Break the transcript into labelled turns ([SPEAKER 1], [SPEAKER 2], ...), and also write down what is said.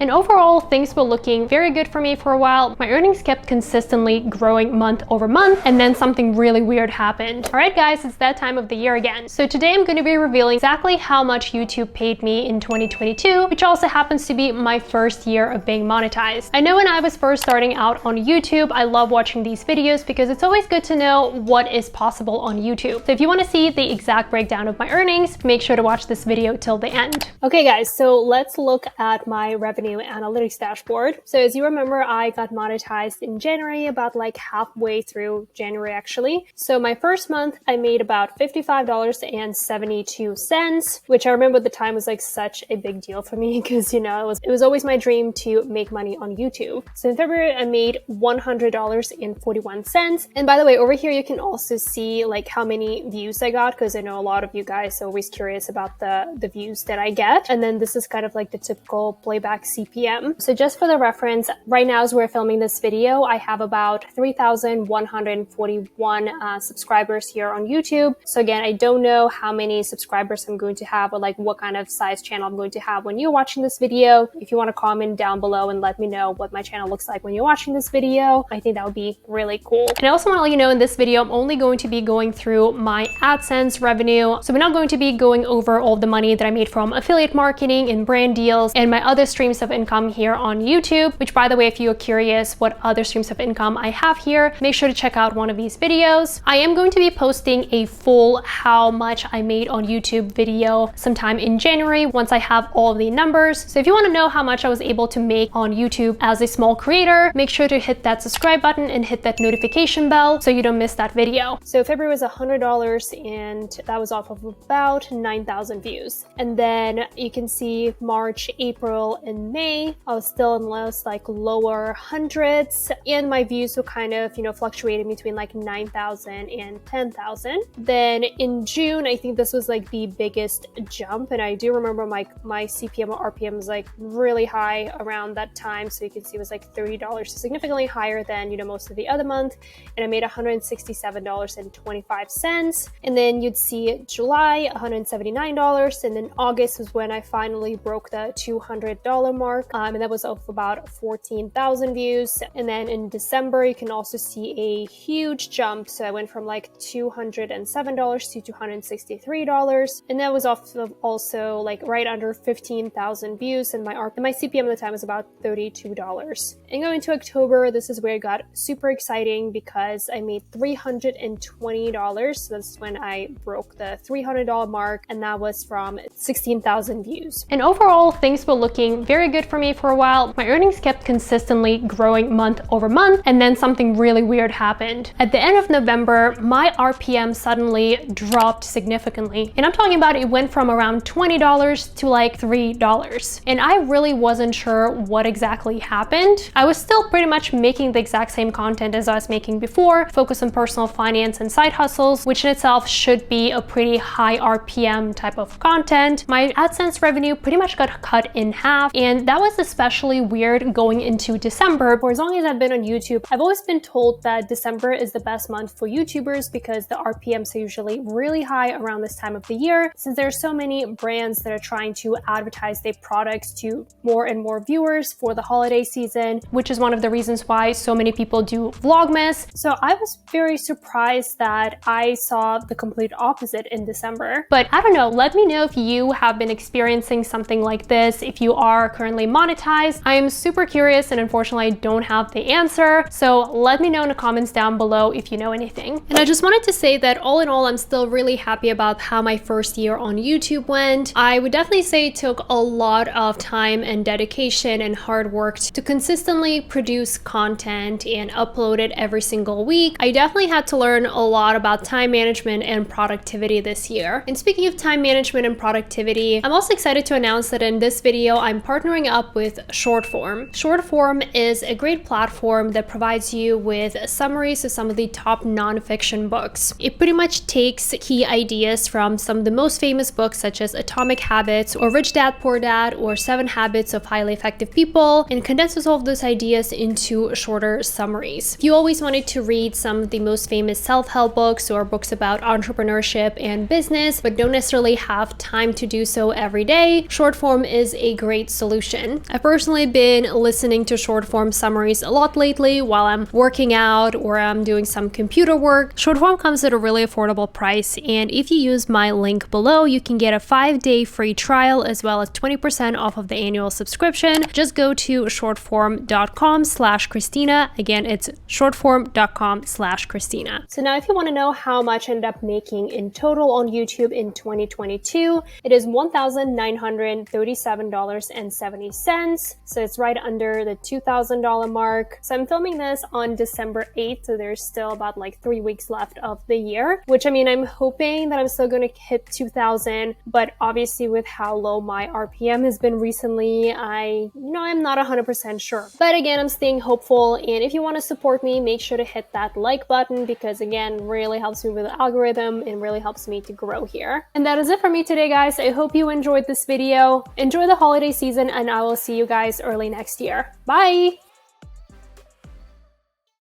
[SPEAKER 1] And overall, things were looking very good for me for a while. My earnings kept consistently growing month over month, and then something really weird happened. All right, guys, it's that time of the year again. So today I'm going to be revealing exactly how much YouTube paid me in 2022, which also happens to be my first year of being monetized. I know when I was first starting out on YouTube, I love watching these videos because it's always good to know what is possible on YouTube. So if you want to see the exact breakdown of my earnings, make sure to watch this video till the end. Okay, guys, so let's look at my revenue analytics dashboard. So as you remember, I got monetized in January, about like halfway through January actually. So my first month, I made about $55.72, which I remember at the time was like such a big deal for me because, you know, it was always my dream to make money on YouTube. So in February, I made $100.41. And by the way, over here, you can also see like how many views I got, because I know a lot of you guys are always curious about the views that I get. And then this is kind of like the typical playback CPM. So just for the reference, right now as we're filming this video, I have about 3,141 subscribers here on YouTube. So again, I don't know how many subscribers I'm going to have or like what kind of size channel I'm going to have when you're watching this video. If you want to comment down below and let me know what my channel looks like when you're watching this video, I think that would be really cool. And I also want to let you know in this video, I'm only going to be going through my AdSense revenue. So we're not going to be going over all of the money that I made from affiliate marketing and brand deals and my other streams of income here on YouTube, which by the way, if you're curious what other streams of income I have here, make sure to check out one of these videos. I am going to be posting a full how much I made on YouTube video sometime in January once I have all of the numbers. So if you want to know how much I was able to make on YouTube as a small creator, make sure to hit that subscribe button and hit that notification bell so you don't miss that video. So February was $100 and that was off of about 9,000 views. And then you can see March, April, and May, I was still in those like lower hundreds, and my views were kind of, you know, fluctuating between like 9,000 and 10,000. Then in June, I think this was like the biggest jump, and I do remember my CPM or RPM was like really high around that time. So you can see it was like $30, significantly higher than, you know, most of the other month, and I made $167.25. And then you'd see July, $179, and then August was when I finally broke the $200 mark, and that was off about 14,000 views. And then in December, you can also see a huge jump. So I went from like $207 to $263, and that was off of also like right under 15,000 views, and my CPM at the time was about $32. And going to October, this is where it got super exciting because I made $320. So that's when I broke the $300 mark, and that was from 16,000 views. And overall, things were looking very good for me for a while. My earnings kept consistently growing month over month, and then something really weird happened. At the end of November, my RPM suddenly dropped significantly. And I'm talking about it went from around $20 to like $3. And I really wasn't sure what exactly happened. I was still pretty much making the exact same content as I was making before, focus on personal finance and side hustles, which in itself should be a pretty high RPM type of content. My AdSense revenue pretty much got cut in half, and that was especially weird going into December. For as long as I've been on YouTube, I've always been told that December is the best month for YouTubers because the RPMs are usually really high around this time of the year, since there are so many brands that are trying to advertise their products to more and more viewers for the holiday season, which is one of the reasons why so many people do Vlogmas. So I was very surprised that I saw the complete opposite in December. But I don't know, let me know if you have been experiencing something like this, if you are currently monetized. I am super curious, and unfortunately I don't have the answer. So let me know in the comments down below if you know anything. And I just wanted to say that all in all, I'm still really happy about how my first year on YouTube went. I would definitely say it took a lot of time and dedication and hard work to consistently produce content and upload it every single week. I definitely had to learn a lot about time management and productivity this year. And speaking of time management and productivity, I'm also excited to announce that in this video, I'm partnering up with Shortform. Shortform is a great platform that provides you with summaries of some of the top nonfiction books. It pretty much takes key ideas from some of the most famous books such as Atomic Habits or Rich Dad Poor Dad or 7 Habits of Highly Effective People, and condenses all of those ideas into shorter summaries. If you always wanted to read some of the most famous self-help books or books about entrepreneurship and business, but don't necessarily have time to do so every day, Shortform is a great solution information. I've personally been listening to short form summaries a lot lately while I'm working out or I'm doing some computer work. Short form comes at a really affordable price, and if you use my link below, you can get a 5-day free trial as well as 20% off of the annual subscription. Just go to shortform.com/Christina. Again, it's shortform.com/Christina. So now if you want to know how much I ended up making in total on YouTube in 2022, it is $1,937.70. So it's right under the $2,000 mark. So I'm filming this on December 8th, so there's still about like 3 weeks left of the year, which I mean, I'm hoping that I'm still going to hit 2,000, but obviously with how low my RPM has been recently, I'm not 100% sure. But again, I'm staying hopeful, and if you want to support me, make sure to hit that like button because again, really helps me with the algorithm and really helps me to grow here. And that is it for me today, guys. I hope you enjoyed this video. Enjoy the holiday season, and I will see you guys early next year. Bye!